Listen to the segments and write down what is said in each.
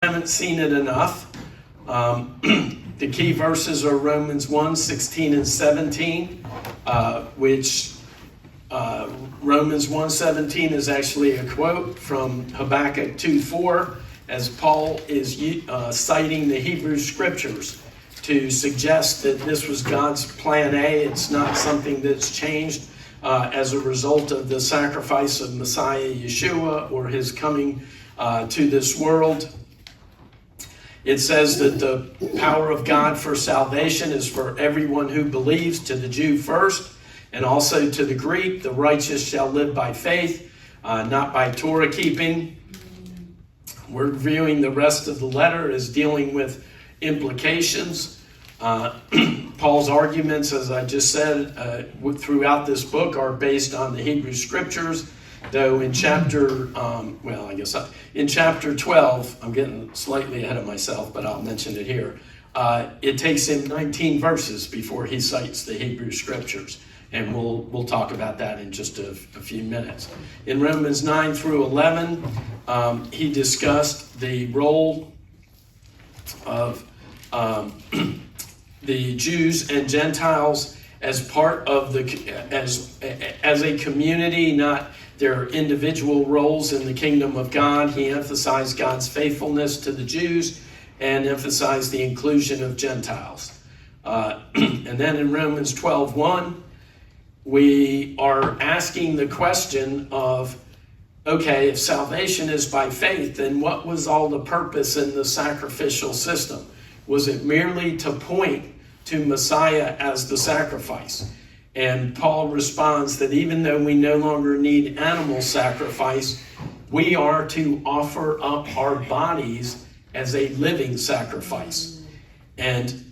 Haven't seen it enough. The key verses are Romans 1:16 and 17, which Romans 1:17 is actually a quote from Habakkuk 2:4, as Paul is citing the Hebrew scriptures to suggest that this was God's plan A. It's not something that's changed as a result of the sacrifice of Messiah Yeshua or his coming to this world. It says that the power of God for salvation is for everyone who believes, to the Jew first, and also to the Greek. The righteous shall live by faith, not by Torah keeping. We're viewing the rest of the letter as dealing with implications. Paul's arguments, as I just said, throughout this book are based on the Hebrew scriptures. Though in chapter, in chapter 12, I'm getting slightly ahead of myself, but I'll mention it here. It takes him 19 verses before he cites the Hebrew scriptures, and we'll talk about that in just a few minutes. In Romans 9 through 11, he discussed the role of the Jews and Gentiles as part of as a community, not their individual roles in the kingdom of God. He emphasized God's faithfulness to the Jews and emphasized the inclusion of Gentiles. And then in Romans 12:1, we are asking the question of, okay, if salvation is by faith, then what was all the purpose in the sacrificial system? Was it merely to point to Messiah as the sacrifice? And Paul responds that even though we no longer need animal sacrifice, we are to offer up our bodies as a living sacrifice. And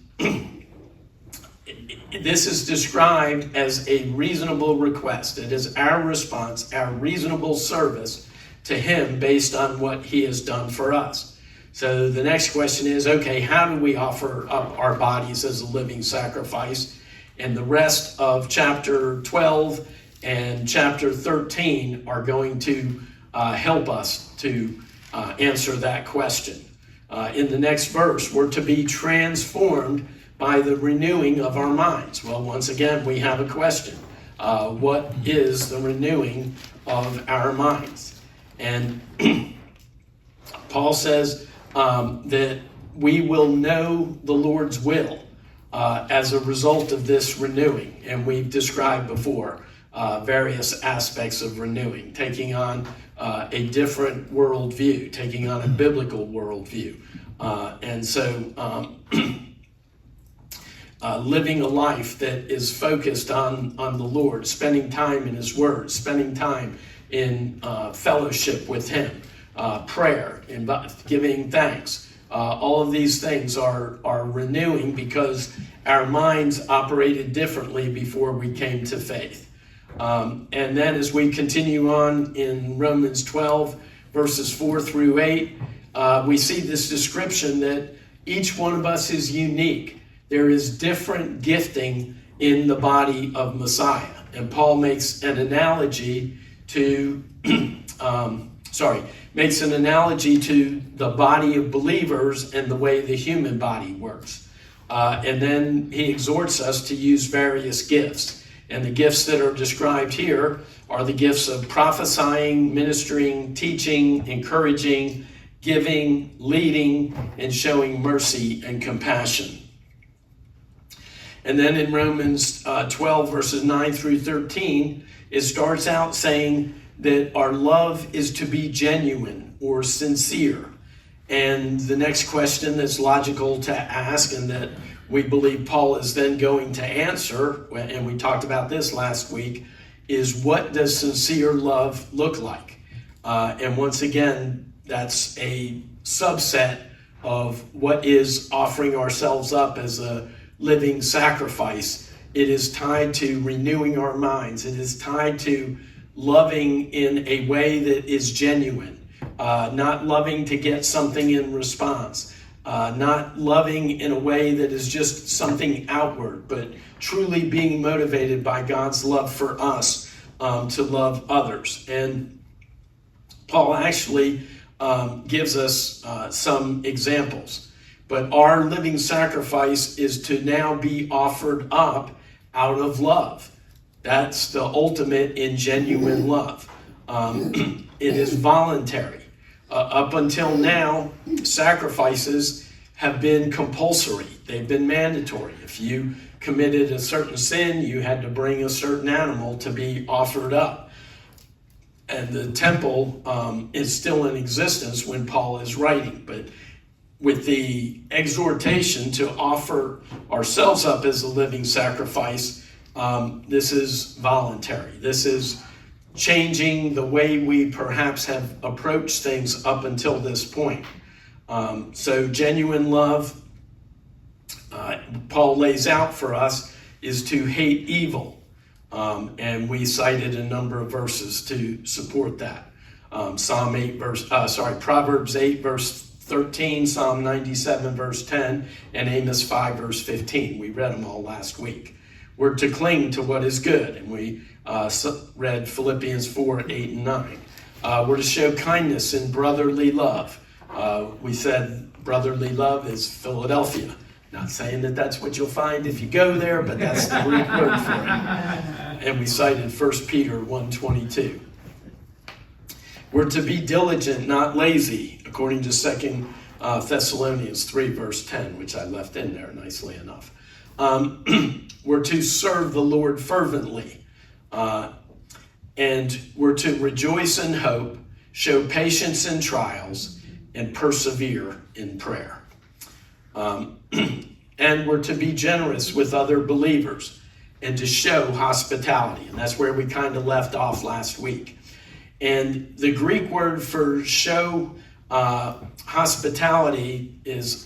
this is described as a reasonable request. It is our response, our reasonable service to him based on what he has done for us. So the next question is, okay, how do we offer up our bodies as a living sacrifice? And the rest of chapter 12 and chapter 13 are going to help us to answer that question. In the next verse, we're to be transformed by the renewing of our minds. Well, once again, we have a question. What is the renewing of our minds? And Paul says that we will know the Lord's will as a result of this renewing. And we've described before various aspects of renewing, taking on a different worldview, taking on a biblical worldview. And so living a life that is focused on the Lord, spending time in his word, spending time in fellowship with him, prayer, and giving thanks. All of these things are renewing because our minds operated differently before we came to faith. And then as we continue on in Romans 12, verses 4 through 8, we see this description that each one of us is unique. There is different gifting in the body of Messiah. And Paul makes an analogy to the body of believers and the way the human body works. And then he exhorts us to use various gifts. And the gifts that are described here are the gifts of prophesying, ministering, teaching, encouraging, giving, leading, and showing mercy and compassion. And then in Romans 12, verses 9 through 13, it starts out saying that our love is to be genuine or sincere. And the next question that's logical to ask, and that we believe Paul is then going to answer, and we talked about this last week, is what does sincere love look like? And once again, that's a subset of what is offering ourselves up as a living sacrifice. It is tied to renewing our minds. It is tied to loving in a way that is genuine, not loving to get something in response, not loving in a way that is just something outward, but truly being motivated by God's love for us to love others. And Paul actually gives us some examples. But our living sacrifice is to now be offered up out of love. That's the ultimate in genuine love. It is voluntary. Up until now, sacrifices have been compulsory. They've been mandatory. If you committed a certain sin, you had to bring a certain animal to be offered up. And the temple is still in existence when Paul is writing. But with the exhortation to offer ourselves up as a living sacrifice, this is voluntary. This is changing the way we perhaps have approached things up until this point. So genuine love, Paul lays out for us, is to hate evil. And we cited a number of verses to support that. Proverbs 8 verse 13, Psalm 97 verse 10, and Amos 5 verse 15. We read them all last week. We're to cling to what is good, and we read Philippians 4, 8, and 9. We're to show kindness and brotherly love. We said brotherly love is Philadelphia. Not saying that that's what you'll find if you go there, but that's the Greek word for it. And we cited 1 Peter 1:22. We're to be diligent, not lazy, according to 2 Thessalonians 3, verse 10, which I left in there nicely enough. We're to serve the Lord fervently. And we're to rejoice in hope, show patience in trials, and persevere in prayer. And we're to be generous with other believers and to show hospitality. And that's where we kind of left off last week. And the Greek word for show hospitality is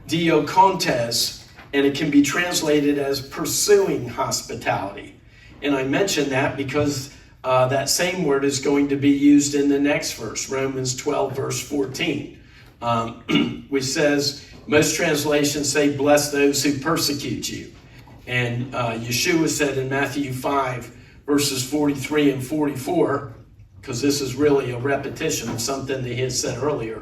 diokontes, and it can be translated as pursuing hospitality. And I mention that because that same word is going to be used in the next verse, Romans 12, verse 14, which says, most translations say, bless those who persecute you. And Yeshua said in Matthew 5, verses 43 and 44, because this is really a repetition of something that he had said earlier,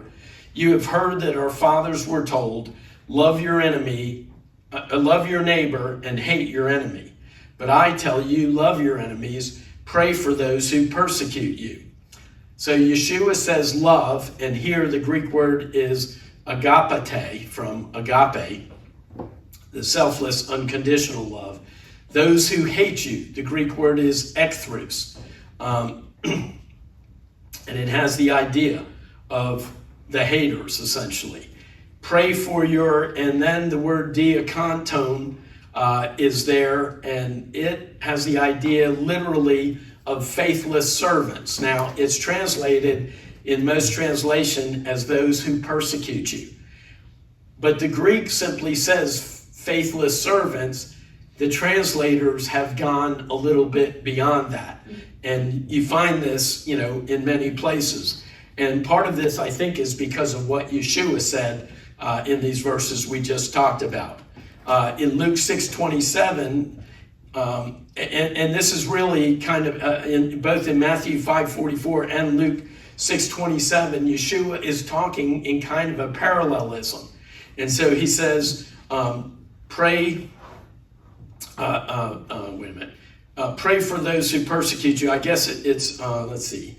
you have heard that our fathers were told, love your enemy, love your neighbor, and hate your enemy. But I tell you, love your enemies, pray for those who persecute you. So Yeshua says love, and here the Greek word is agapete, from agape, the selfless, unconditional love. Those who hate you, the Greek word is ekthrus. And it has the idea of the haters, essentially. Pray for your, and then the word diakonton is there, and it has the idea literally of faithless servants. Now, it's translated in most translation as those who persecute you. But the Greek simply says faithless servants. The translators have gone a little bit beyond that. And you find this, in many places. And part of this, I think, is because of what Yeshua said in these verses we just talked about. In Luke 6:27, and this is really kind of both in Matthew 5:44 and Luke 6:27, Yeshua is talking in kind of a parallelism. And so he says, pray, pray for those who persecute you. I guess it's let's see.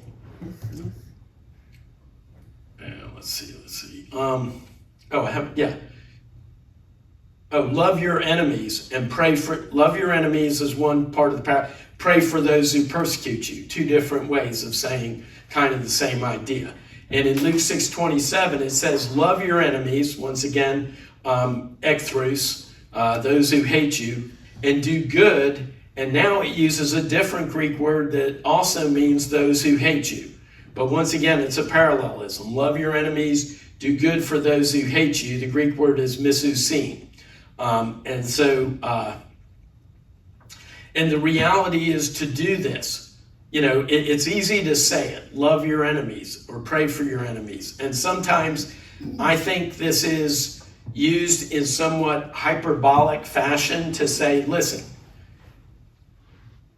Love your enemies and pray for, love your enemies is one part of the parable. Pray for those who persecute you. Two different ways of saying kind of the same idea. And in Luke 6:27, it says, love your enemies, once again, ekthrus, those who hate you, and do good. And now it uses a different Greek word that also means those who hate you. But once again, it's a parallelism. Love your enemies, do good for those who hate you. The Greek word is misusin. And the reality is to do this. It's easy to say it, love your enemies or pray for your enemies. And sometimes I think this is used in somewhat hyperbolic fashion to say, listen,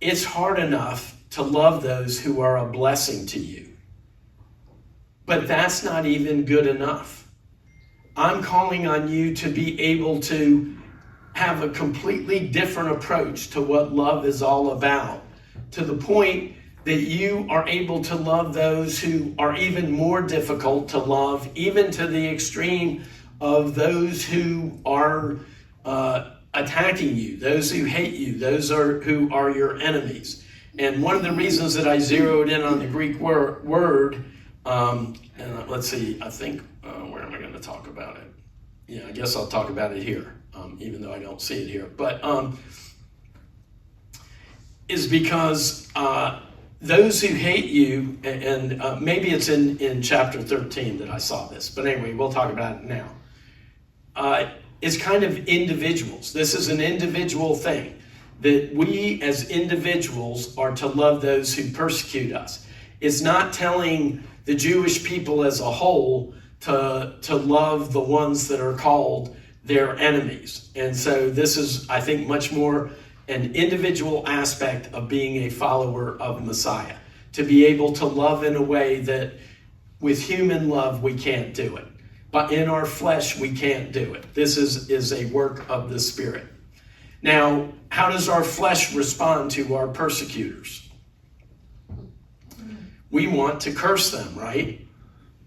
it's hard enough to love those who are a blessing to you. But that's not even good enough. I'm calling on you to be able to have a completely different approach to what love is all about, to the point that you are able to love those who are even more difficult to love, even to the extreme of those who are attacking you, those who hate you, who are your enemies. And one of the reasons that I zeroed in on the Greek word, and let's see, I think, where am I going to talk about it? Yeah, I guess I'll talk about it here, even though I don't see it here. But is because those who hate you, and maybe it's in chapter 13 that I saw this, but anyway, we'll talk about it now. It's kind of individuals. This is an individual thing, that we as individuals are to love those who persecute us. It's not telling the Jewish people as a whole to love the ones that are called their enemies. And so this is, I think, much more an individual aspect of being a follower of Messiah, to be able to love in a way that with human love we can't do it, but in our flesh we can't do it. This is a work of the Spirit. Now, how does our flesh respond to our persecutors? We want to curse them, right?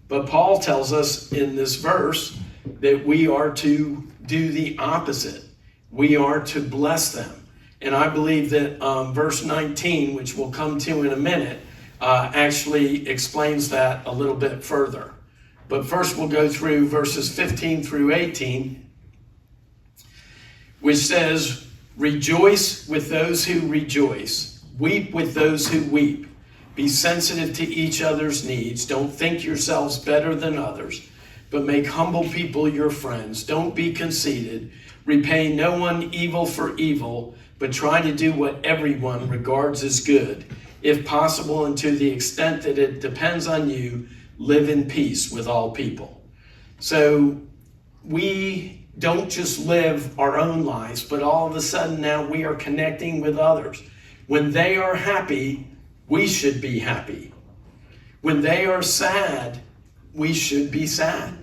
But Paul tells us in this verse that we are to do the opposite. We are to bless them. And I believe that verse 19, which we'll come to in a minute, actually explains that a little bit further. But first we'll go through verses 15 through 18, which says, "Rejoice with those who rejoice. Weep with those who weep. Be sensitive to each other's needs. Don't think yourselves better than others, but make humble people your friends. Don't be conceited. Repay no one evil for evil, but try to do what everyone regards as good. If possible, and to the extent that it depends on you, live in peace with all people." So we don't just live our own lives, but all of a sudden now we are connecting with others. When they are happy, we should be happy. When they are sad, we should be sad.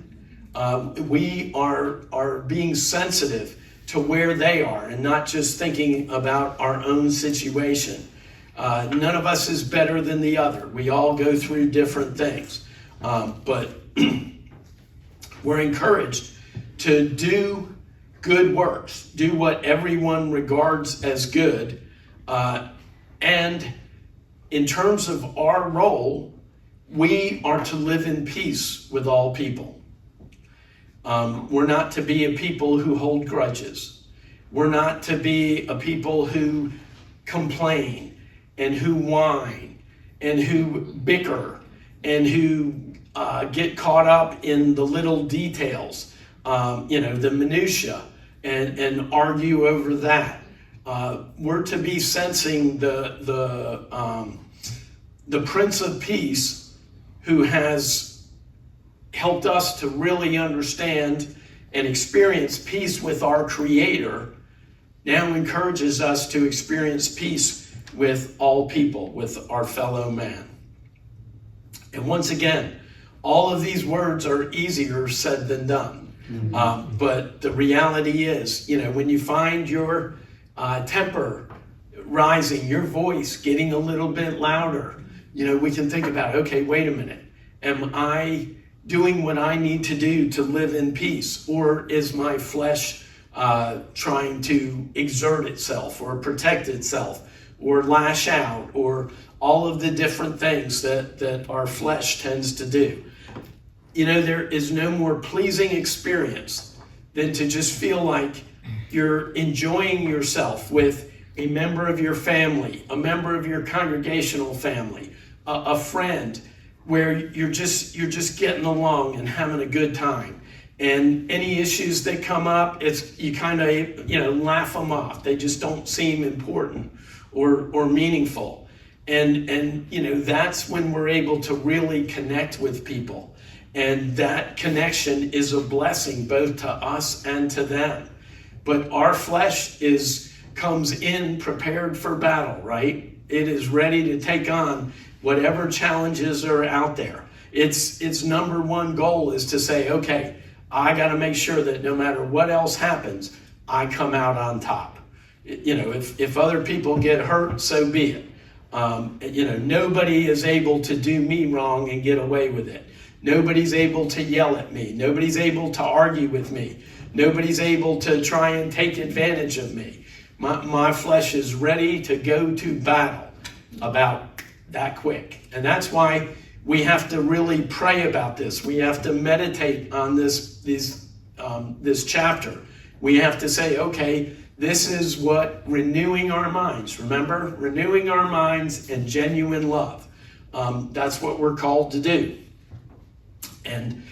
We are being sensitive to where they are and not just thinking about our own situation. None of us is better than the other. We all go through different things. But we're encouraged to do good works, do what everyone regards as good. And in terms of our role, we are to live in peace with all people. We're not to be a people who hold grudges. We're not to be a people who complain and who whine and who bicker and who get caught up in the little details, the minutia, and argue over that. We're to be sensing the Prince of Peace, who has helped us to really understand and experience peace with our Creator, now encourages us to experience peace with all people, with our fellow man. And once again, all of these words are easier said than done. Mm-hmm. But the reality is, when you find your temper rising, your voice getting a little bit louder, we can think about, okay, wait a minute. Am I doing what I need to do to live in peace? Or is my flesh trying to exert itself or protect itself or lash out, or all of the different things that our flesh tends to do? There is no more pleasing experience than to just feel like you're enjoying yourself with a member of your family, a member of your congregational family, a friend, where you're just getting along and having a good time. And any issues that come up, you kind of laugh them off. They just don't seem important or meaningful. And that's when we're able to really connect with people. And that connection is a blessing both to us and to them. But our flesh comes in prepared for battle, right? It is ready to take on whatever challenges are out there. Its number one goal is to say, okay, I got to make sure that no matter what else happens, I come out on top. If other people get hurt, so be it. Nobody is able to do me wrong and get away with it. Nobody's able to yell at me. Nobody's able to argue with me. Nobody's able to try and take advantage of me. My flesh is ready to go to battle about that quick. And that's why we have to really pray about this. We have to meditate on this chapter. We have to say, okay, this is what renewing our minds. Remember, renewing our minds and genuine love. That's what we're called to do. And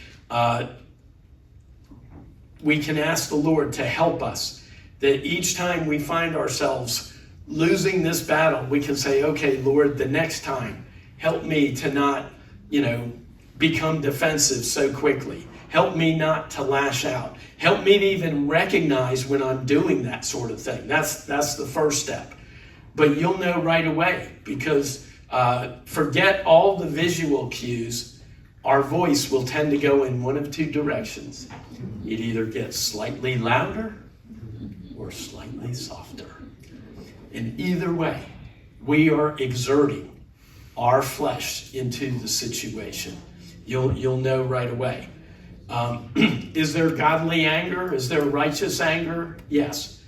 we can ask the Lord to help us, that each time we find ourselves losing this battle, we can say, okay, Lord, the next time, help me to not, become defensive so quickly. Help me not to lash out. Help me to even recognize when I'm doing that sort of thing. That's the first step. But you'll know right away, because forget all the visual cues. Our voice will tend to go in one of two directions. It either gets slightly louder or slightly softer. And either way, we are exerting our flesh into the situation. You'll know right away. Is there godly anger? Is there righteous anger? Yes.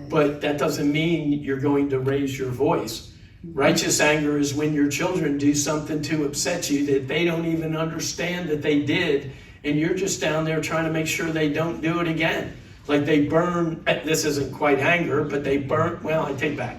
But that doesn't mean you're going to raise your voice. Righteous anger is when your children do something to upset you that they don't even understand that they did, and you're just down there trying to make sure they don't do it again. Like they burn, this isn't quite anger, but they burn, well, I take back.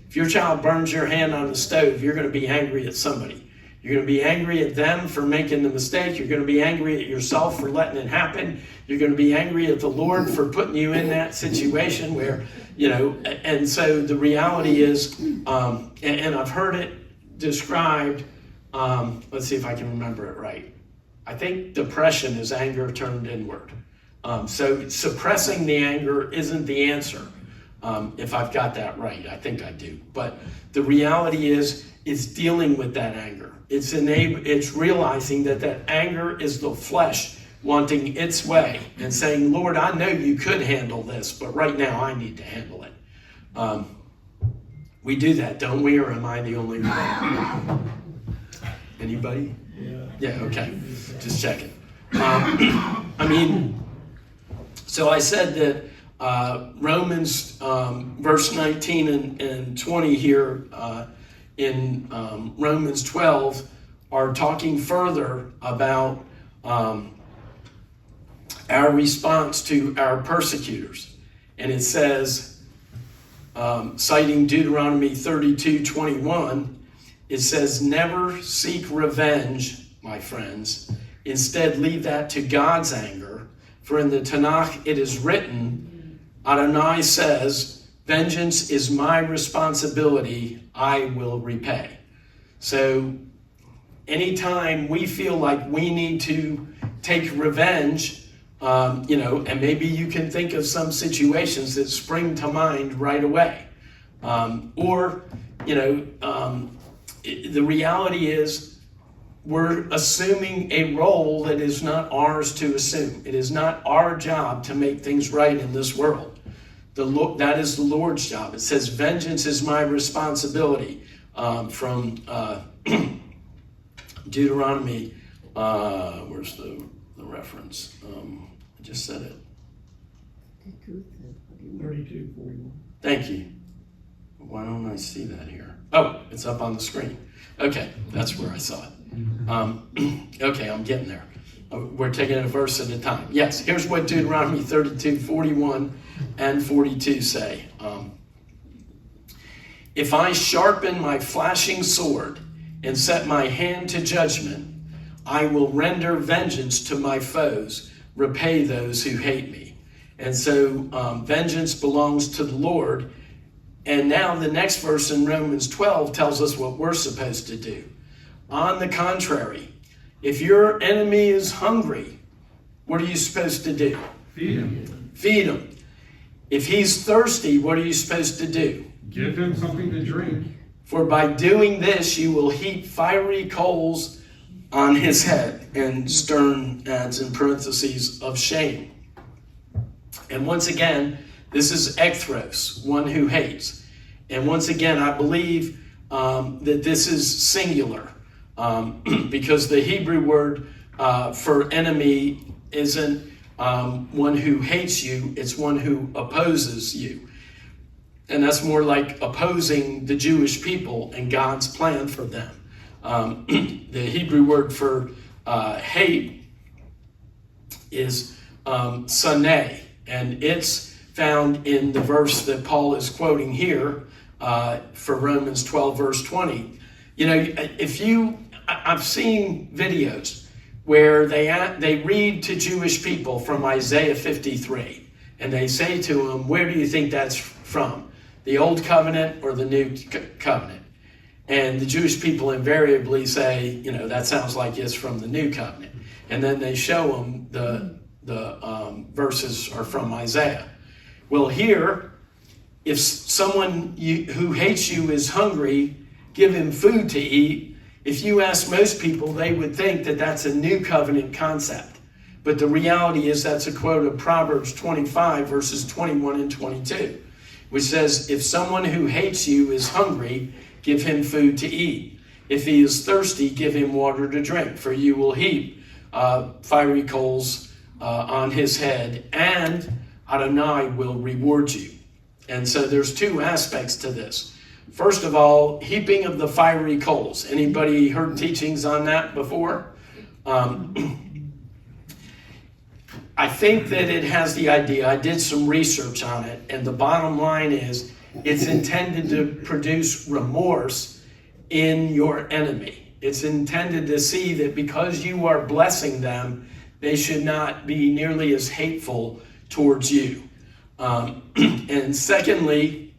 If your child burns your hand on the stove, you're going to be angry at somebody. You're going to be angry at them for making the mistake. You're going to be angry at yourself for letting it happen. You're going to be angry at the Lord for putting you in that situation where, and so the reality is, and I've heard it described, let's see if I can remember it right. I think depression is anger turned inward. So suppressing the anger isn't the answer. If I've got that right, I think I do. But the reality is, it's dealing with that anger. It's realizing that anger is the flesh wanting its way and saying, Lord, I know you could handle this, but right now I need to handle it. We do that, don't we? Or am I the only one? Anybody? Yeah, okay. Just checking. So I said that Romans verse 19 and 20 here in Romans 12 are talking further about our response to our persecutors. And it says, citing Deuteronomy 32:21, it says, never seek revenge, my friends. Instead, leave that to God's anger. For in the Tanakh it is written, Adonai says, vengeance is my responsibility, I will repay. So anytime we feel like we need to take revenge, and maybe you can think of some situations that spring to mind right away. The reality is we're assuming a role that is not ours to assume. It is not our job to make things right in this world. That is the Lord's job. It says, vengeance is my responsibility, from Deuteronomy. Where's the reference? I just said it. 32:41. Thank you. Why don't I see that here? Oh, it's up on the screen. Okay, that's where I saw it. Okay, I'm getting there. We're taking a verse at a time. Yes, here's what Deuteronomy 32:41 and 42 say. If I sharpen my flashing sword and set my hand to judgment, I will render vengeance to my foes, repay those who hate me. And so vengeance belongs to the Lord. And now the next verse in Romans 12 tells us what we're supposed to do. On the contrary, if your enemy is hungry, what are you supposed to do? Feed him. Feed him. If he's thirsty, what are you supposed to do? Give him something to drink. For by doing this, you will heap fiery coals on his head, and stern adds in parentheses of shame. And once again, this is ekthros, one who hates. And once again, I believe that this is singular because the Hebrew word for enemy isn't one who hates you, it's one who opposes you. And that's more like opposing the Jewish people and God's plan for them. The Hebrew word for hate is saneh, and it's found in the verse that Paul is quoting here for Romans 12, verse 20. You know, I've seen videos where they read to Jewish people from Isaiah 53, and they say to them, where do you think that's from? The Old Covenant or the New Covenant? And the Jewish people invariably say, you know, that sounds like it's from the New Covenant. And then they show them the verses are from Isaiah. Well, here, if someone who hates you is hungry, give him food to eat. If you ask most people, they would think that that's a New Covenant concept. But the reality is that's a quote of Proverbs 25, verses 21 and 22, which says, if someone who hates you is hungry, give him food to eat. If he is thirsty, give him water to drink, for you will heap fiery coals on his head, and Adonai will reward you. And so there's two aspects to this. First of all, heaping of the fiery coals. Anybody heard teachings on that before? I think that it has the idea, I did some research on it, and the bottom line is it's intended to produce remorse in your enemy. It's intended to see that because you are blessing them, they should not be nearly as hateful towards you. And secondly,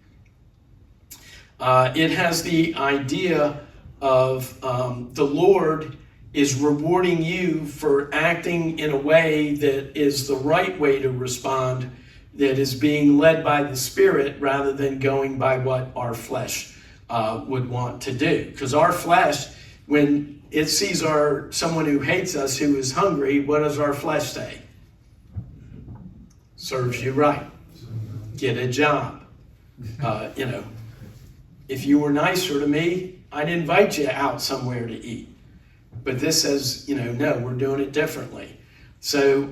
it has the idea of the Lord is rewarding you for acting in a way that is the right way to respond, that is being led by the Spirit rather than going by what our flesh would want to do. Because our flesh, when it sees someone who hates us, who is hungry, what does our flesh say? Serves you right. Get a job. You know, if you were nicer to me, I'd invite you out somewhere to eat. But this says, you know, no, we're doing it differently. So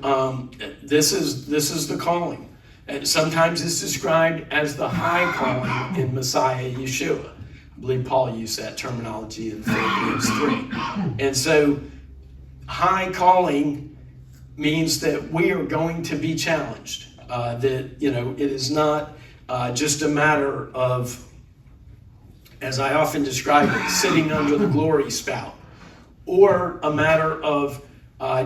this is the calling. And sometimes it's described as the high calling in Messiah Yeshua. I believe Paul used that terminology in Philippians 3. And so high calling means that we are going to be challenged. That, you know, it is not just a matter of, as I often describe it, sitting under the glory spout, or a matter of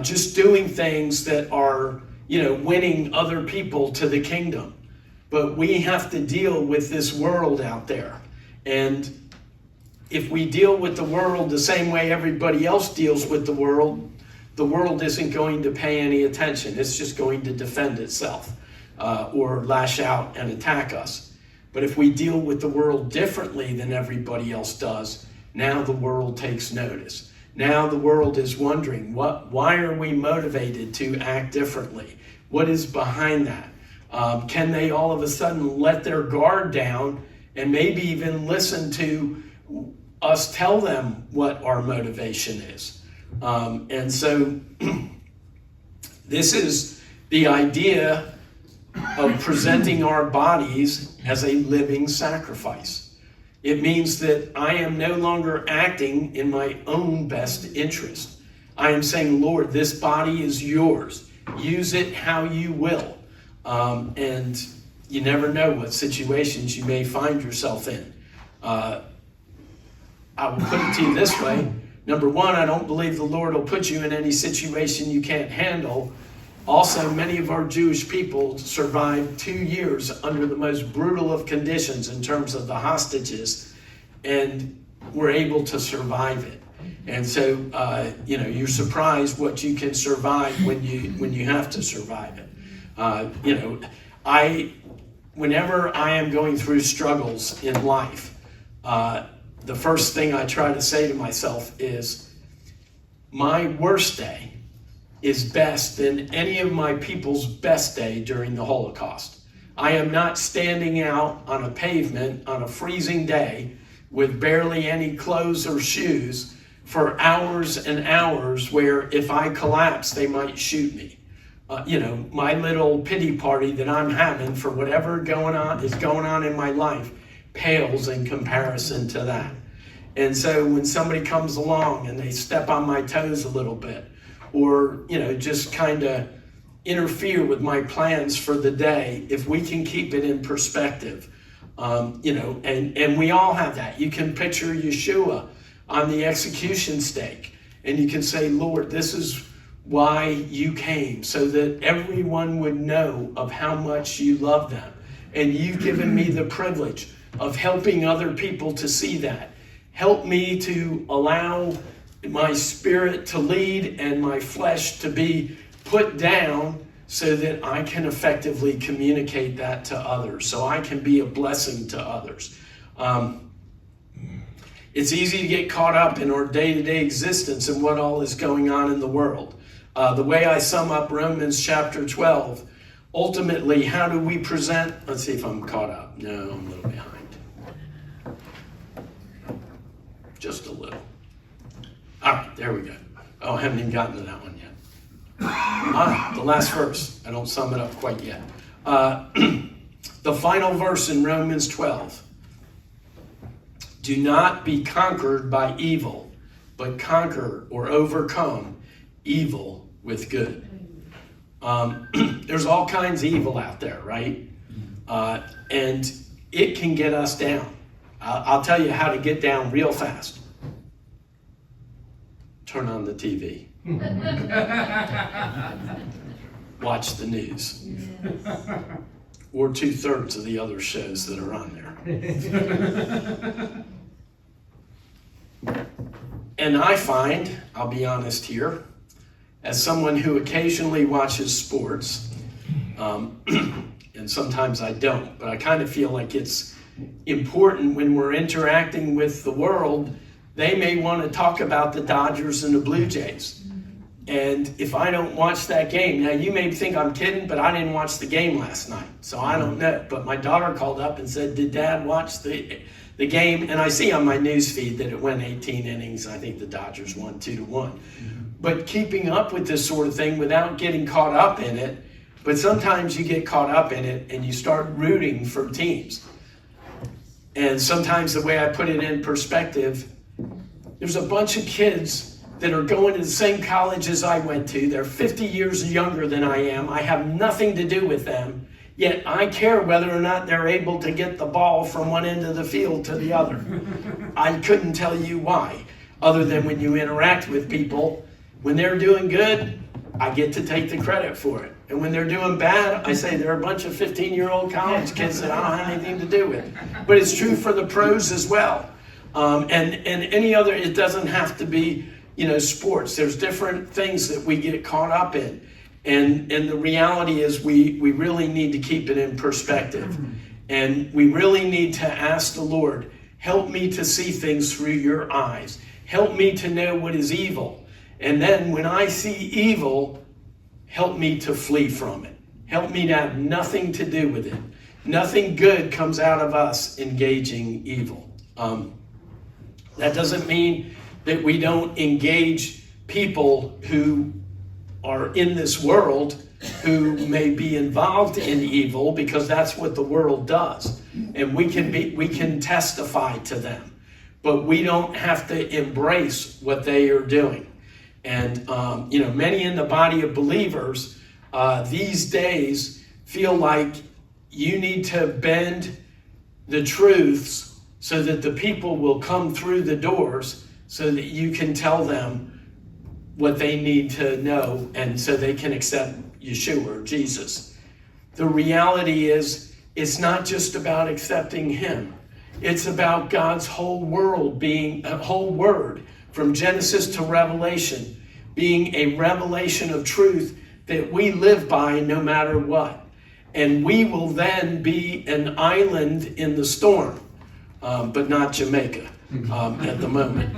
just doing things that are, you know, winning other people to the kingdom. But we have to deal with this world out there. And if we deal with the world the same way everybody else deals with the world isn't going to pay any attention. It's just going to defend itself or lash out and attack us. But if we deal with the world differently than everybody else does, now the world takes notice. Now the world is wondering, why are we motivated to act differently? What is behind that? Can they all of a sudden let their guard down and maybe even listen to us tell them what our motivation is? And so this is the idea of presenting our bodies as a living sacrifice. It means that I am no longer acting in my own best interest. I am saying, Lord, this body is yours. Use it how you will. And you never know what situations you may find yourself in. I will put it to you this way. Number one, I don't believe the Lord will put you in any situation you can't handle. Also, many of our Jewish people survived 2 years under the most brutal of conditions in terms of the hostages, and were able to survive it. And so, you know, you're surprised what you can survive when you have to survive it. You know, whenever I am going through struggles in life, the first thing I try to say to myself is, my worst day is best than any of my people's best day during the Holocaust. I am not standing out on a pavement on a freezing day with barely any clothes or shoes for hours and hours where if I collapse, they might shoot me. My little pity party that I'm having for whatever is going on in my life pales in comparison to that. And so when somebody comes along and they step on my toes a little bit, or, just kind of interfere with my plans for the day, if we can keep it in perspective, and we all have that. You can picture Yeshua on the execution stake, and you can say, Lord, this is why you came, so that everyone would know of how much you love them. And you've given me the privilege of helping other people to see that. Help me to allow my spirit to lead and my flesh to be put down so that I can effectively communicate that to others, so I can be a blessing to others. It's easy to get caught up in our day-to-day existence and what all is going on in the world. The way I sum up Romans chapter 12, ultimately, how do we present? Let's see if I'm caught up. No, I'm a little behind. Just a little. All right, there we go. Oh, I haven't even gotten to that one yet. The last verse. I don't sum it up quite yet. The final verse in Romans 12. Do not be conquered by evil, but conquer or overcome evil with good. There's all kinds of evil out there, right? And it can get us down. I'll tell you how to get down real fast. Turn on the TV. Watch the news. Yes. Or 2/3 of the other shows that are on there. And I find, I'll be honest here, as someone who occasionally watches sports, and sometimes I don't, but I kind of feel like it's important when we're interacting with the world. They may want to talk about the Dodgers and the Blue Jays. And if I don't watch that game, now you may think I'm kidding, but I didn't watch the game last night, so I don't know. But my daughter called up and said, did Dad watch the game? And I see on my news feed that it went 18 innings. I think the Dodgers won 2-1. But keeping up with this sort of thing without getting caught up in it, but sometimes you get caught up in it and you start rooting for teams. And sometimes the way I put it in perspective, there's a bunch of kids that are going to the same college as I went to. They're 50 years younger than I am. I have nothing to do with them, yet I care whether or not they're able to get the ball from one end of the field to the other. I couldn't tell you why, other than when you interact with people, when they're doing good, I get to take the credit for it. And when they're doing bad, I say they're a bunch of 15-year-old college kids that I don't have anything to do with. But it's true for the pros as well. And any other, it doesn't have to be, sports. There's different things that we get caught up in. And the reality is we really need to keep it in perspective. And we really need to ask the Lord, help me to see things through your eyes. Help me to know what is evil. And then when I see evil, help me to flee from it. Help me to have nothing to do with it. Nothing good comes out of us engaging evil. That doesn't mean that we don't engage people who are in this world who may be involved in evil, because that's what the world does. And we can testify to them, but we don't have to embrace what they are doing. And, many in the body of believers these days feel like you need to bend the truths so that the people will come through the doors so that you can tell them what they need to know and so they can accept Yeshua or Jesus. The reality is, it's not just about accepting him. It's about God's whole world being a whole word from Genesis to Revelation, being a revelation of truth that we live by no matter what. And we will then be an island in the storm, but not Jamaica at the moment.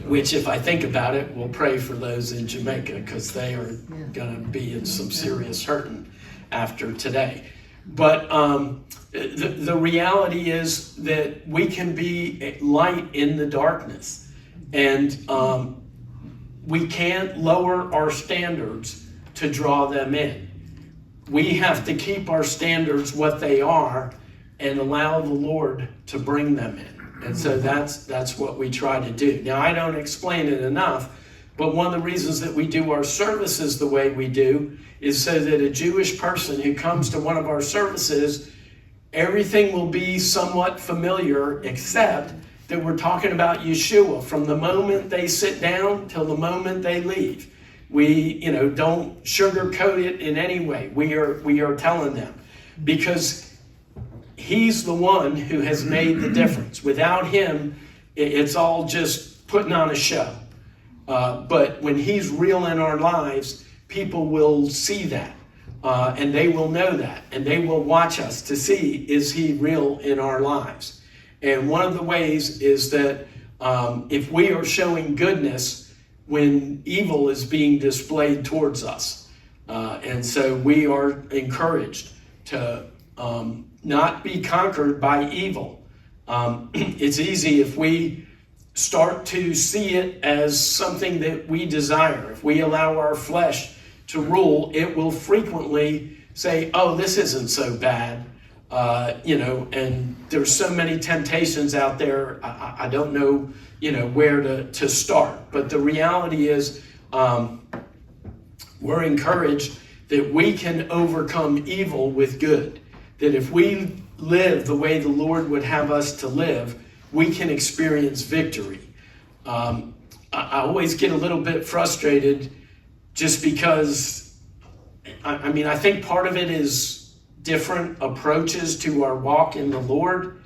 which if I think about it, we'll pray for those in Jamaica because they are going to be in some serious hurting after today. But the reality is that we can be a light in the darkness, and we can't lower our standards to draw them in. We have to keep our standards what they are and allow the Lord to bring them in. And so that's what we try to do. Now, I don't explain it enough, but one of the reasons that we do our services the way we do is so that a Jewish person who comes to one of our services, everything will be somewhat familiar, except that we're talking about Yeshua from the moment they sit down till the moment they leave. We, don't sugarcoat it in any way. We are telling them, because he's the one who has made the difference. Without him, it's all just putting on a show. But when he's real in our lives, people will see that, and they will know that, and they will watch us to see, is he real in our lives? And one of the ways is that if we are showing goodness when evil is being displayed towards us. And so we are encouraged to not be conquered by evil. It's easy if we start to see it as something that we desire. If we allow our flesh to rule, it will frequently say, oh, this isn't so bad. And there's so many temptations out there. I don't know, where to start. But the reality is, we're encouraged that we can overcome evil with good. That if we live the way the Lord would have us to live, we can experience victory. I always get a little bit frustrated just because, I think part of it is different approaches to our walk in the Lord,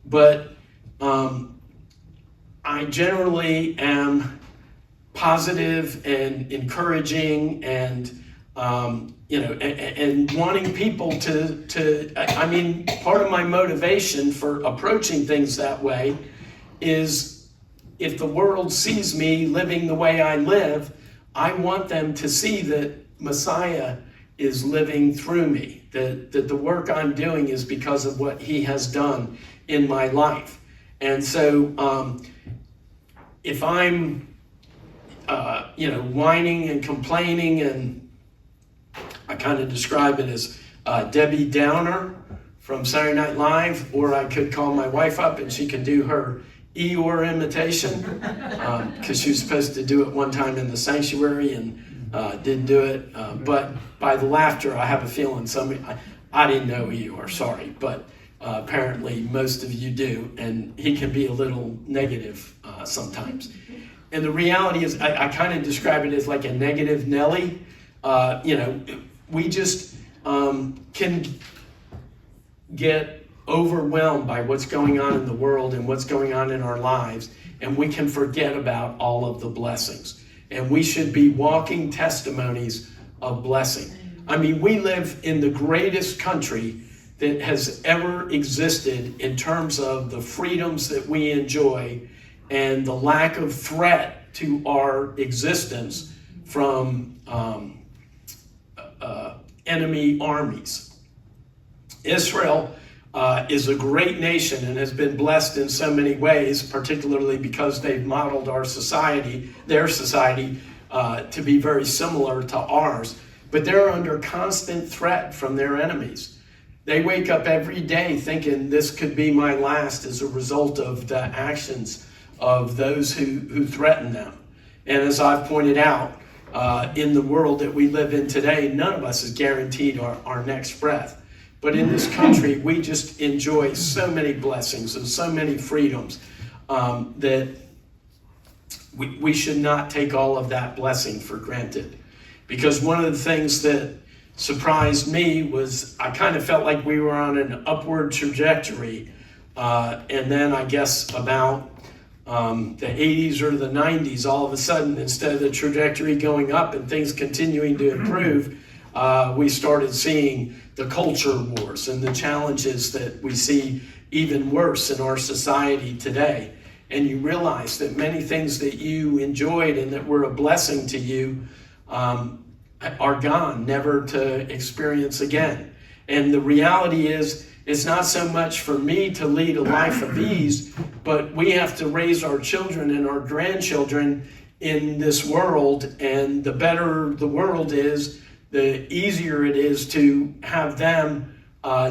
but I generally am positive and encouraging and and wanting people part of my motivation for approaching things that way is if the world sees me living the way I live, I want them to see that Messiah is living through me, that the work I'm doing is because of what he has done in my life. And so if I'm, whining and complaining, and I kind of describe it as Debbie Downer from Saturday Night Live, or I could call my wife up and she could do her Eeyore imitation, because she was supposed to do it one time in the sanctuary and didn't do it. But by the laughter, I have a feeling I didn't know Eeyore, sorry, but apparently most of you do, and he can be a little negative sometimes. And the reality is, I kind of describe it as like a negative Nelly. We just can get overwhelmed by what's going on in the world and what's going on in our lives, and we can forget about all of the blessings. And we should be walking testimonies of blessing. We live in the greatest country that has ever existed in terms of the freedoms that we enjoy and the lack of threat to our existence from enemy armies. Israel is a great nation and has been blessed in so many ways, particularly because they've modeled their society, to be very similar to ours. But they're under constant threat from their enemies. They wake up every day thinking this could be my last as a result of the actions of those who threaten them. And as I've pointed out, in the world that we live in today, none of us is guaranteed our next breath. But in this country, we just enjoy so many blessings and so many freedoms that we should not take all of that blessing for granted. Because one of the things that surprised me was I kind of felt like we were on an upward trajectory. And then I guess about the 80s or the 90s, all of a sudden, instead of the trajectory going up and things continuing to improve, we started seeing the culture wars and the challenges that we see even worse in our society today. and you realize that many things that you enjoyed and that were a blessing to you are gone, never to experience again. And the reality is, it's not so much for me to lead a life of ease, but we have to raise our children and our grandchildren in this world, and the better the world is, the easier it is to have them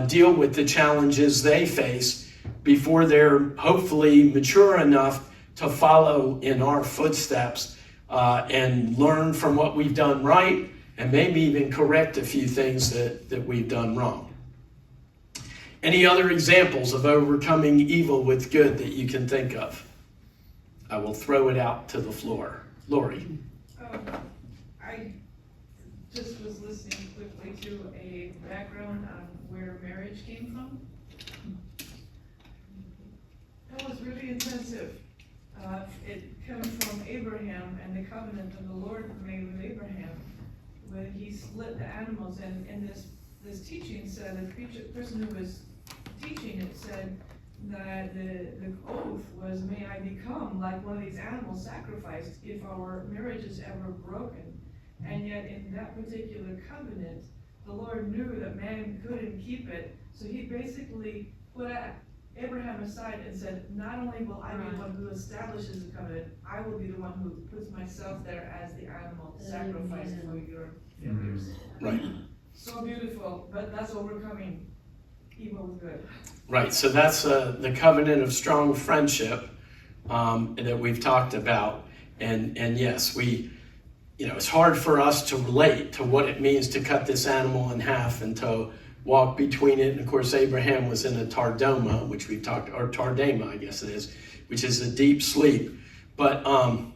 deal with the challenges they face before they're hopefully mature enough to follow in our footsteps and learn from what we've done right, and maybe even correct a few things that we've done wrong. Any other examples of overcoming evil with good that you can think of? I will throw it out to the floor. Lori. I just was listening quickly to a background on where marriage came from. That was really intensive. It comes from Abraham and the covenant that the Lord made with Abraham when he split the animals. And this teaching said, the person who was teaching it said that the oath was, may I become like one of these animals sacrificed if our marriage is ever broken. And yet in that particular covenant, the Lord knew that man couldn't keep it. So he basically put Abraham aside and said, not only will I be the one who establishes the covenant, I will be the one who puts myself there as the animal sacrificed for your failures. Right. So beautiful, but that's overcoming evil with good. Right, so that's the covenant of strong friendship that we've talked about. And yes, it's hard for us to relate to what it means to cut this animal in half and to walk between it. And of course, Abraham was in a tardoma, which we've talked, or tardema, I guess it is, which is a deep sleep. But when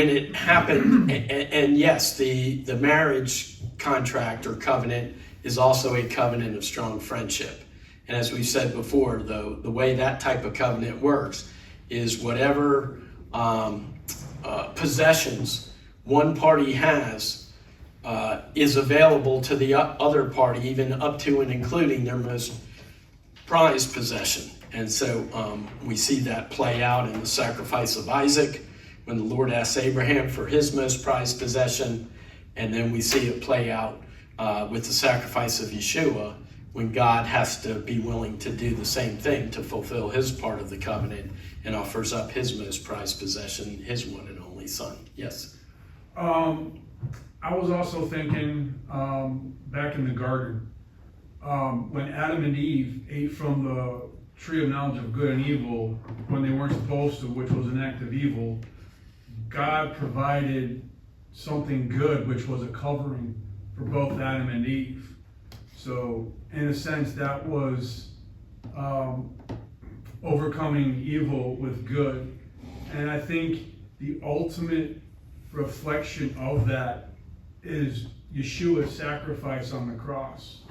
it happened, and yes, the marriage contract or covenant is also a covenant of strong friendship. And as we said before, the way that type of covenant works is whatever possessions one party has is available to the other party, even up to and including their most prized possession. And so we see that play out in the sacrifice of Isaac, when the Lord asks Abraham for his most prized possession. And then we see it play out with the sacrifice of Yeshua, when God has to be willing to do the same thing to fulfill his part of the covenant and offers up his most prized possession, his one and only son. Yes? I was also thinking back in the garden, when Adam and Eve ate from the tree of knowledge of good and evil when they weren't supposed to, which was an act of evil, God provided something good, which was a covering for both Adam and Eve. So in a sense, that was overcoming evil with good. And I think the ultimate reflection of that is Yeshua's sacrifice on the cross,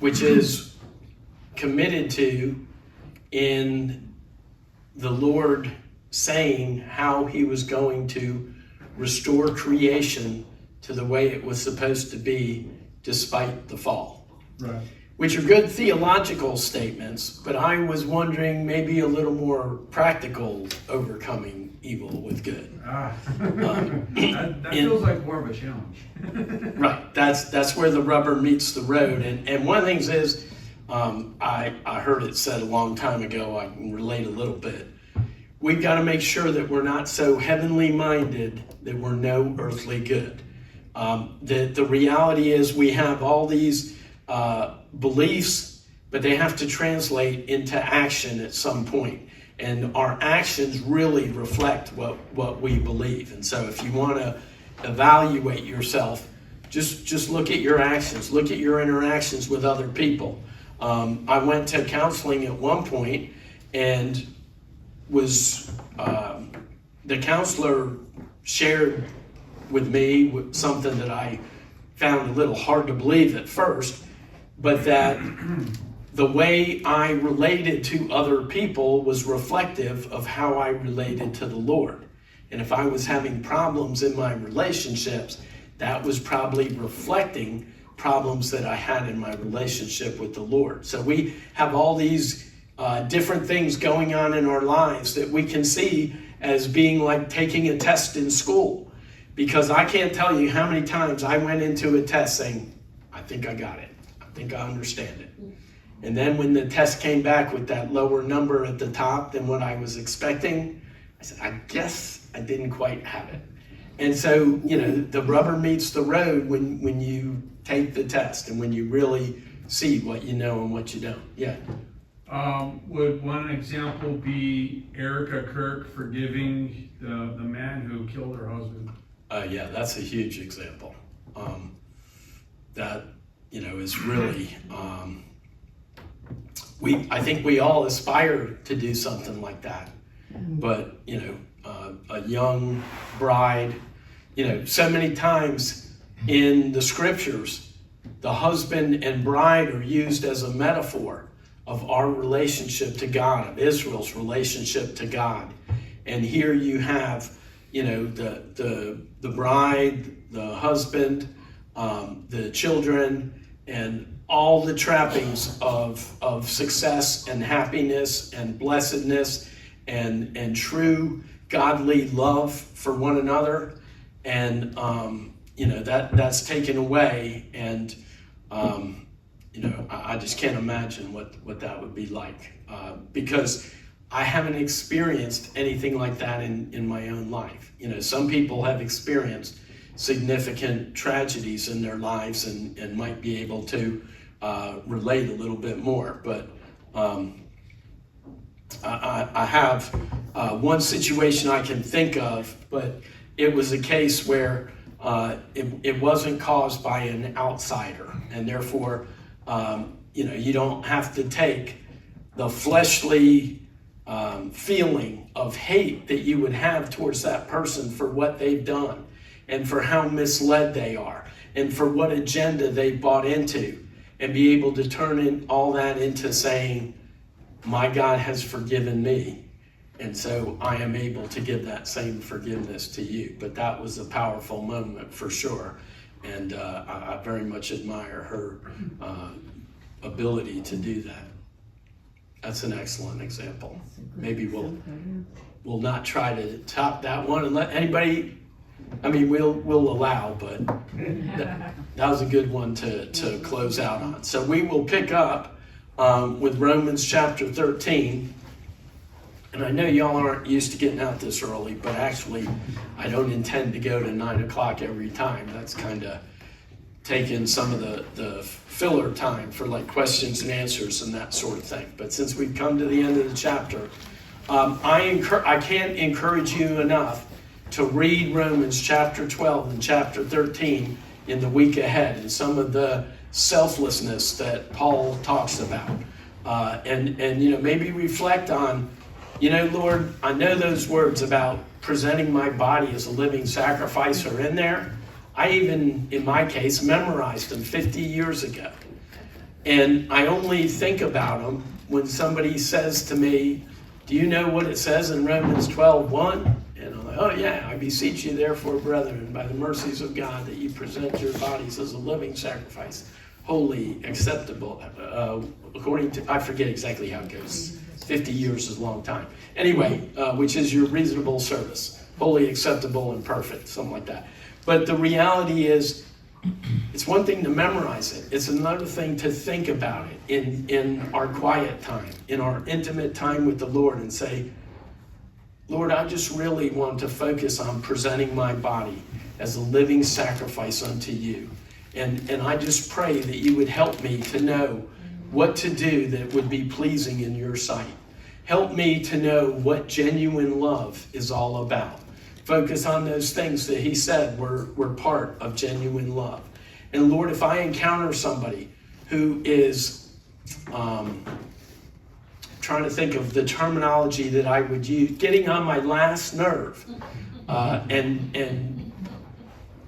Which is committed to in the Lord saying how he was going to restore creation to the way it was supposed to be despite the fall. right? Which are good theological statements, but I was wondering maybe a little more practical overcoming evil with good. That feels like more of a challenge. Right, that's where the rubber meets the road. And one of the things is, I heard it said a long time ago, I can relate a little bit. We've got to make sure that we're not so heavenly minded that we're no earthly good. The reality is we have all these beliefs, but they have to translate into action at some point. And our actions really reflect what we believe. And so if you want to evaluate yourself, just look at your actions, look at your interactions with other people. I went to counseling at one point and was the counselor shared with me something that I found a little hard to believe at first, but that the way I related to other people was reflective of how I related to the Lord. And if I was having problems in my relationships, that was probably reflecting problems that I had in my relationship with the Lord. So we have all these different things going on in our lives that we can see as being like taking a test in school. Because I can't tell you how many times I went into a test saying, I think I got it. I think I understand it. And then when the test came back with that lower number at the top than what I was expecting, I said, I guess I didn't quite have it. And so, the rubber meets the road when you take the test and when you really see what you know and what you don't. Yeah. Would one example be Erica Kirk forgiving the man who killed her husband? Yeah, that's a huge example. That, is really, I think we all aspire to do something like that. But, a young bride, so many times in the scriptures, the husband and bride are used as a metaphor of our relationship to God, of Israel's relationship to God. And here you have, the bride, the husband, the children, and all the trappings of success and happiness and blessedness and true godly love for one another. And, that's taken away. And, I just can't imagine what that would be like, because I haven't experienced anything like that in my own life. Some people have experienced significant tragedies in their lives and might be able to relate a little bit more. But I have one situation I can think of, but it was a case where it wasn't caused by an outsider, and therefore, you don't have to take the fleshly feeling of hate that you would have towards that person for what they've done and for how misled they are and for what agenda they bought into, and be able to turn all that into saying, my God has forgiven me, and so I am able to give that same forgiveness to you. But that was a powerful moment for sure, and I very much admire her ability to do that. That's an excellent example. Maybe we'll not try to top that one and let anybody. We'll allow, but that was a good one to close out on. So we will pick up with Romans chapter 13. And I know y'all aren't used to getting out this early, but actually I don't intend to go to 9 o'clock every time. That's kind of taking some of the filler time for like questions and answers and that sort of thing. But since we've come to the end of the chapter, I can't encourage you enough to read Romans chapter 12 and chapter 13 in the week ahead, and some of the selflessness that Paul talks about. And maybe reflect on, Lord, I know those words about presenting my body as a living sacrifice are in there. I even, in my case, memorized them 50 years ago. And I only think about them when somebody says to me, do you know what it says in Romans 12:1? And I'm like, oh yeah, I beseech you therefore, brethren, by the mercies of God, that you present your bodies as a living sacrifice, holy, acceptable, according to, I forget exactly how it goes. 50 years is a long time. Anyway, which is your reasonable service, holy, acceptable, and perfect, something like that. But the reality is, it's one thing to memorize it. It's another thing to think about it in our quiet time, in our intimate time with the Lord, and say, Lord, I just really want to focus on presenting my body as a living sacrifice unto you. And I just pray that you would help me to know what to do that would be pleasing in your sight. Help me to know what genuine love is all about. Focus on those things that he said were part of genuine love. And Lord, if I encounter somebody who is trying to think of the terminology that I would use, getting on my last nerve, and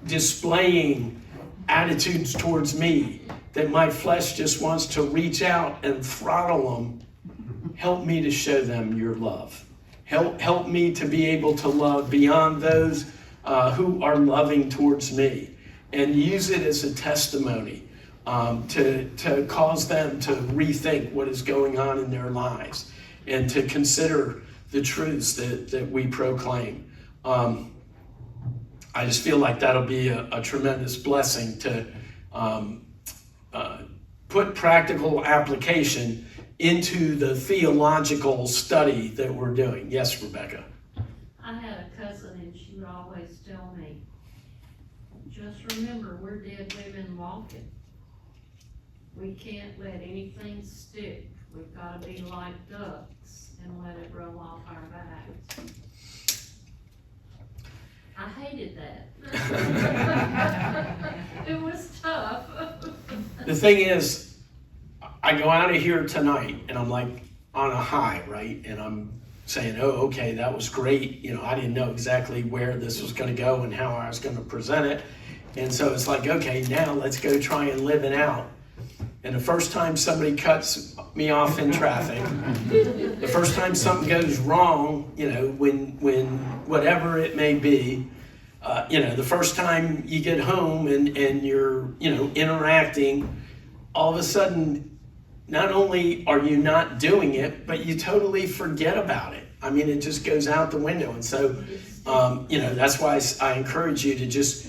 displaying attitudes towards me that my flesh just wants to reach out and throttle them, help me to show them your love. Help me to be able to love beyond those who are loving towards me, and use it as a testimony to cause them to rethink what is going on in their lives and to consider the truths that we proclaim. I just feel like that'll be a tremendous blessing to put practical application into the theological study that we're doing. Yes, Rebecca? I had a cousin and she would always tell me, just remember, we're dead women walking. We can't let anything stick. We've got to be like ducks and let it roll off our backs. I hated that. It was tough. The thing is, I go out of here tonight and I'm like on a high, right? And I'm saying, oh, okay, that was great. You know, I didn't know exactly where this was going to go and how I was going to present it. And so it's like, okay, now let's go try and live it out. And the first time somebody cuts me off in traffic, the first time something goes wrong, you know, when whatever it may be, you know, the first time you get home and you're, you know, interacting, all of a sudden, not only are you not doing it, but you totally forget about it. I mean, it just goes out the window. And so, you know, that's why I encourage you to just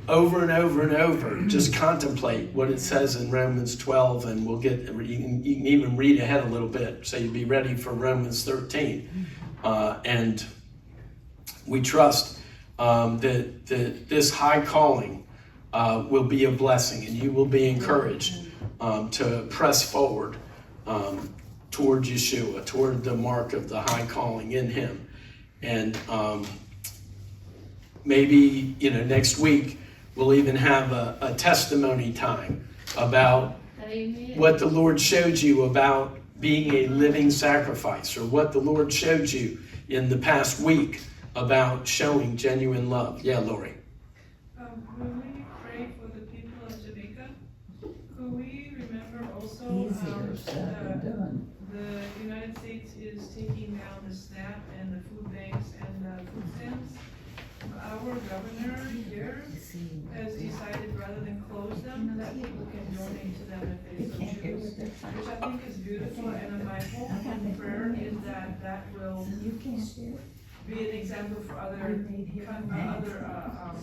over and over and over, just contemplate what it says in Romans 12, and we'll get, you can even read ahead a little bit, so you'll be ready for Romans 13. And we trust that this high calling will be a blessing, and you will be encouraged to press forward toward Yeshua, toward the mark of the high calling in him. And maybe, you know, next week we'll even have a testimony time about Amen. what the Lord showed you about being a living sacrifice, or what the Lord showed you in the past week about showing genuine love. Yeah, Lori. When we pray for the people of Jamaica, could we remember also the United States is taking down the SNAP and the food banks and the food stamps? Our governor here has decided rather than close them, that people can donate to them if they so choose, which I think is beautiful, and my hope and prayer is that that will be an example for other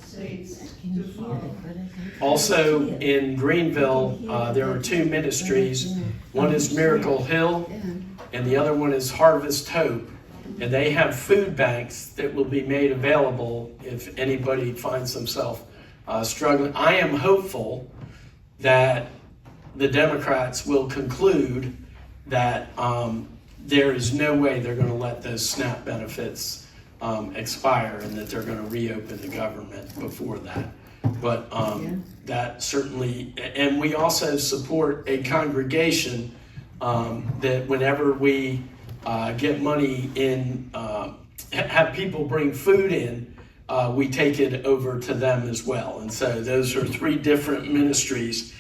states to follow. Also in Greenville, there are two ministries. One is Miracle Hill, and the other one is Harvest Hope. And they have food banks that will be made available if anybody finds themselves struggling. I am hopeful that the Democrats will conclude that there is no way they're going to let those SNAP benefits expire, and that they're going to reopen the government before that. But that certainly, and we also support a congregation that whenever we get money in, have people bring food in, we take it over to them as well. And so those are three different ministries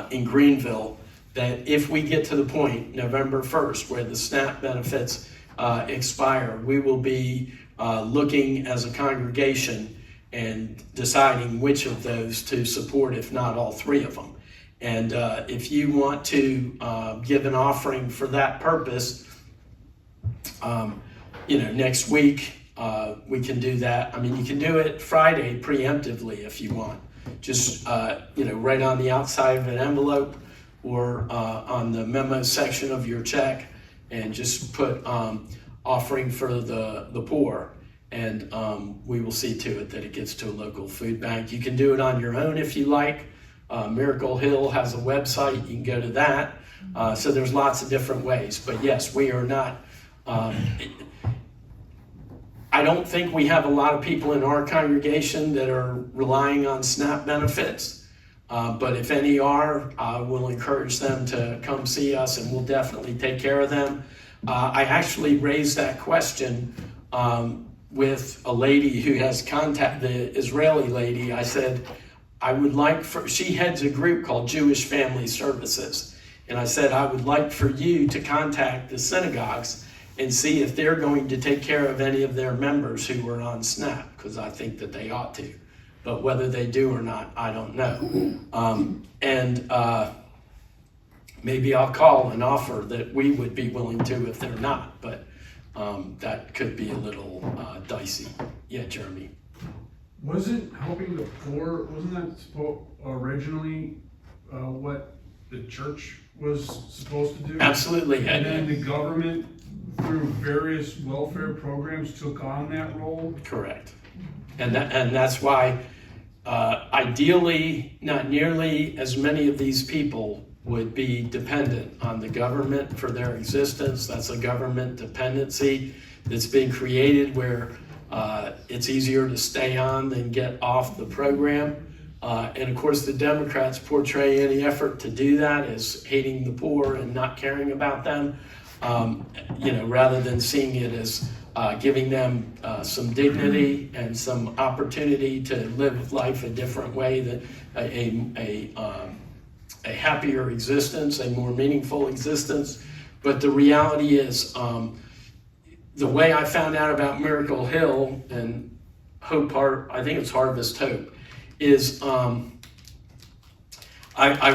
in Greenville that if we get to the point, November 1st, where the SNAP benefits expire, we will be looking as a congregation and deciding which of those to support, if not all three of them. And if you want to give an offering for that purpose, you know, next week we can do that. I mean, you can do it Friday preemptively if you want. Just, you know, right on the outside of an envelope or on the memo section of your check, and just put offering for the poor. And we will see to it that it gets to a local food bank. You can do it on your own if you like. Miracle Hill has a website. You can go to that. So there's lots of different ways. But yes, we are not... I don't think we have a lot of people in our congregation that are relying on SNAP benefits, but if any are, we'll encourage them to come see us, and we'll definitely take care of them. I actually raised that question with a lady who has contact, the Israeli lady. I said, I would like for, she heads a group called Jewish Family Services, and I said, I would like for you to contact the synagogues and see if they're going to take care of any of their members who are on SNAP, because I think that they ought to. but whether they do or not, I don't know. Maybe I'll call and offer that we would be willing to if they're not, but that could be a little dicey. Yeah, Jeremy. Wasn't helping the poor, wasn't that originally what the church was supposed to do? Absolutely. And then the government, through various welfare programs, took on that role? Correct. And that's why ideally, not nearly as many of these people would be dependent on the government for their existence. That's a government dependency that's been created where it's easier to stay on than get off the program. And of course, the Democrats portray any effort to do that as hating the poor and not caring about them, rather than seeing it as giving them some dignity and some opportunity to live life a different way, that a happier existence, a more meaningful existence. But the reality is, the way I found out about Miracle Hill and I think it's Harvest Hope, is I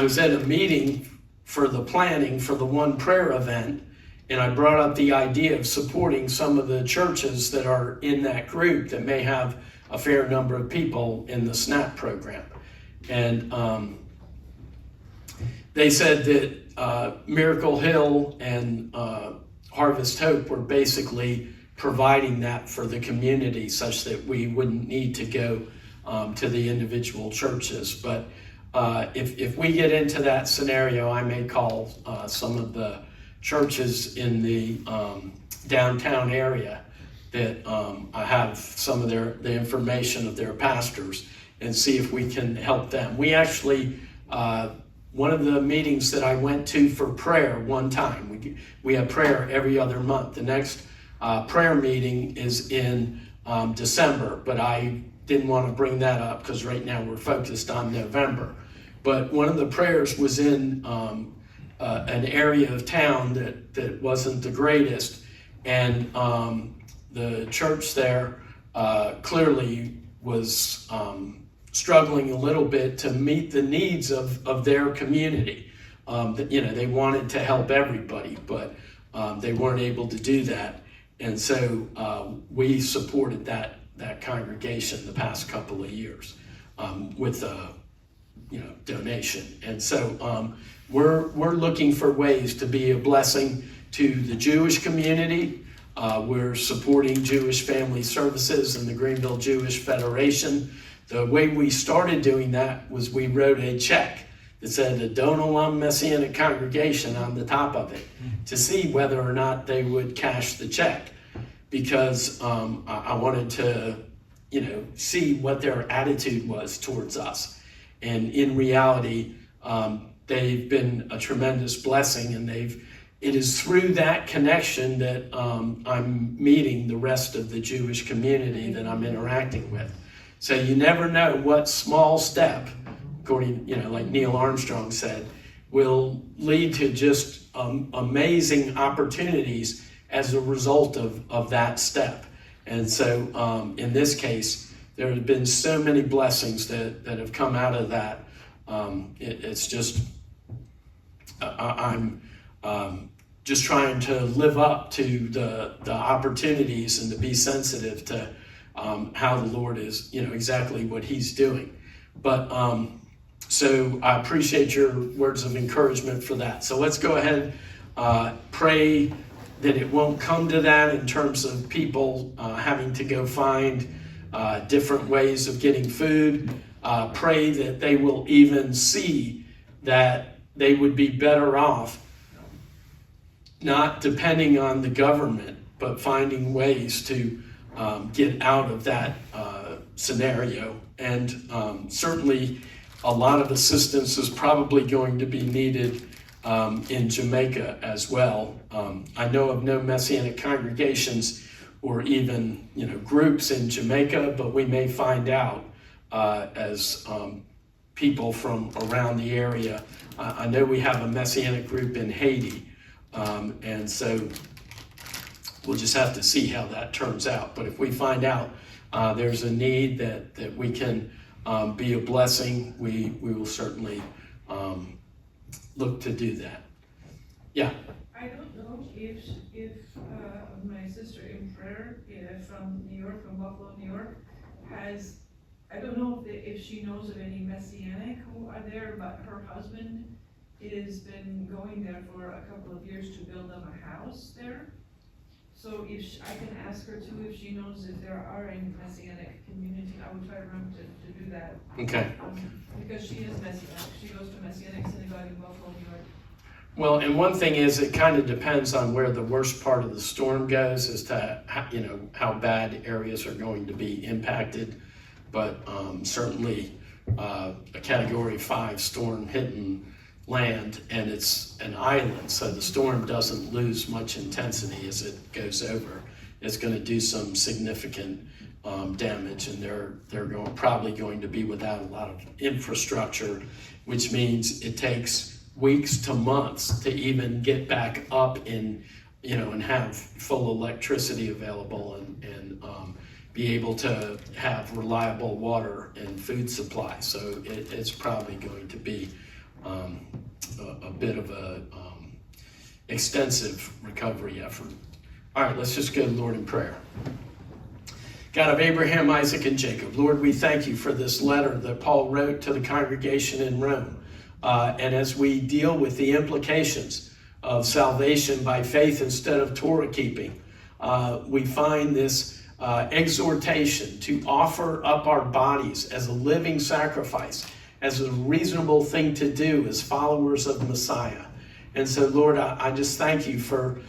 was at a meeting for the planning for the One Prayer event, and I brought up the idea of supporting some of the churches that are in that group that may have a fair number of people in the SNAP program. And they said that Miracle Hill and Harvest Hope were basically providing that for the community such that we wouldn't need to go to the individual churches. But if we get into that scenario, I may call some of the churches in the downtown area that I have some of the information of their pastors and see if we can help them. We actually, one of the meetings that I went to for prayer one time, we have prayer every other month. The next prayer meeting is in December, but I didn't want to bring that up because right now we're focused on November. But one of the prayers was in an area of town that wasn't the greatest, and the church there clearly was struggling a little bit to meet the needs of their community. They wanted to help everybody, but they weren't able to do that. And so we supported that congregation the past couple of years with a donation. And so we're looking for ways to be a blessing to the Jewish community. We're supporting Jewish Family Services and the Greenville Jewish Federation. The way we started doing that was we wrote a check that said Adon Olam Messianic Congregation on the top of it to see whether or not they would cash the check, because I wanted to, see what their attitude was towards us. And in reality, they've been a tremendous blessing, and it is through that connection that I'm meeting the rest of the Jewish community that I'm interacting with. So you never know what small step, according, like Neil Armstrong said, will lead to just amazing opportunities as a result of that step. And so in this case, there have been so many blessings that have come out of that. It's just, I'm just trying to live up to the opportunities and to be sensitive to how the Lord is, exactly what He's doing. But so I appreciate your words of encouragement for that. So let's go ahead, pray that it won't come to that in terms of people having to go find different ways of getting food. Pray that they will even see that they would be better off not depending on the government, but finding ways to get out of that scenario. And certainly a lot of assistance is probably going to be needed in Jamaica as well. I know of no Messianic congregations or even groups in Jamaica, but we may find out as people from around the area. I know we have a Messianic group in Haiti, and so we'll just have to see how that turns out. But if we find out there's a need that we can be a blessing, we will certainly look to do that. Yeah. I don't know if my sister in prayer, from New York, from Buffalo, New York, I don't know if she knows of any Messianic who are there, but her husband has been going there for a couple of years to build them a house there. So I can ask her too if she knows if there are any Messianic community. I would try to remember to do that. Okay. Because she is Messianic. She goes to Messianic synagogue in Buffalo, New York. Well, and one thing is, it kind of depends on where the worst part of the storm goes as to how bad areas are going to be impacted. But certainly a Category 5 storm hitting land, and it's an island, so the storm doesn't lose much intensity as it goes over. It's going to do some significant damage, and they're probably going to be without a lot of infrastructure, which means it takes weeks to months to even get back up and have full electricity available and be able to have reliable water and food supply. So it's probably going to be a bit of a extensive recovery effort. All right, let's just go to the Lord in prayer. God of Abraham, Isaac, and Jacob, Lord, we thank you for this letter that Paul wrote to the congregation in Rome. And as we deal with the implications of salvation by faith instead of Torah keeping, we find this exhortation to offer up our bodies as a living sacrifice, as a reasonable thing to do as followers of Messiah. And so, Lord, I just thank you for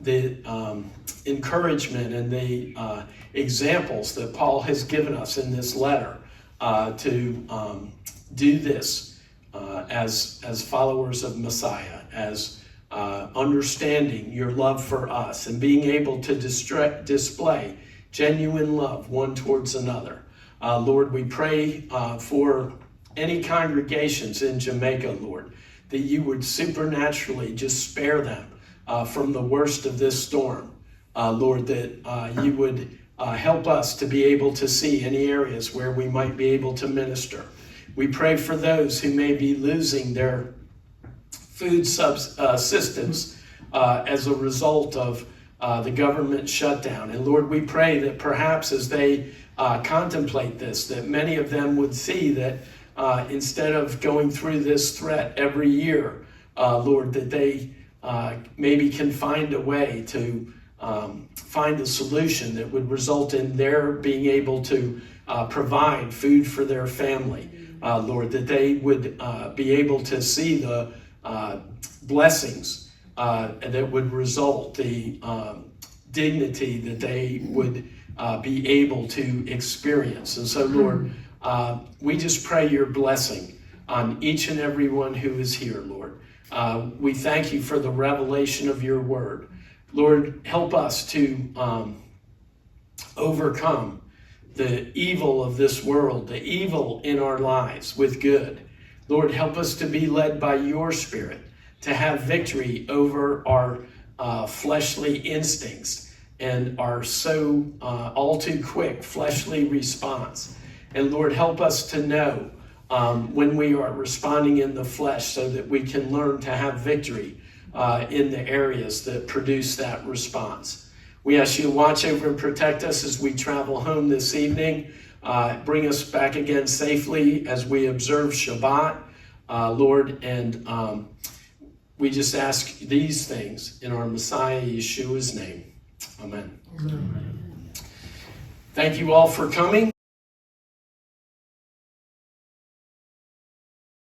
the encouragement and the examples that Paul has given us in this letter to do this as followers of Messiah, as understanding your love for us and being able to display genuine love one towards another. Lord, we pray for any congregations in Jamaica, Lord, that you would supernaturally just spare them from the worst of this storm. Lord, that you would help us to be able to see any areas where we might be able to minister. We pray for those who may be losing their food subsistence as a result of the government shutdown. And Lord, we pray that perhaps as they contemplate this, that many of them would see that instead of going through this threat every year, Lord, that they maybe can find a way to find a solution that would result in their being able to provide food for their family. Lord, that they would be able to see the blessings that would result, the dignity that they would be able to experience. And so, Lord, we just pray your blessing on each and every one who is here, Lord. We thank you for the revelation of your word. Lord, help us to overcome the evil of this world, the evil in our lives with good. Lord, help us to be led by your Spirit, to have victory over our fleshly instincts and our so all too quick fleshly response. And Lord, help us to know when we are responding in the flesh so that we can learn to have victory in the areas that produce that response. We ask you to watch over and protect us as we travel home this evening. Bring us back again safely as we observe Shabbat, Lord. And we just ask these things in our Messiah Yeshua's name. Amen. Amen. Thank you all for coming.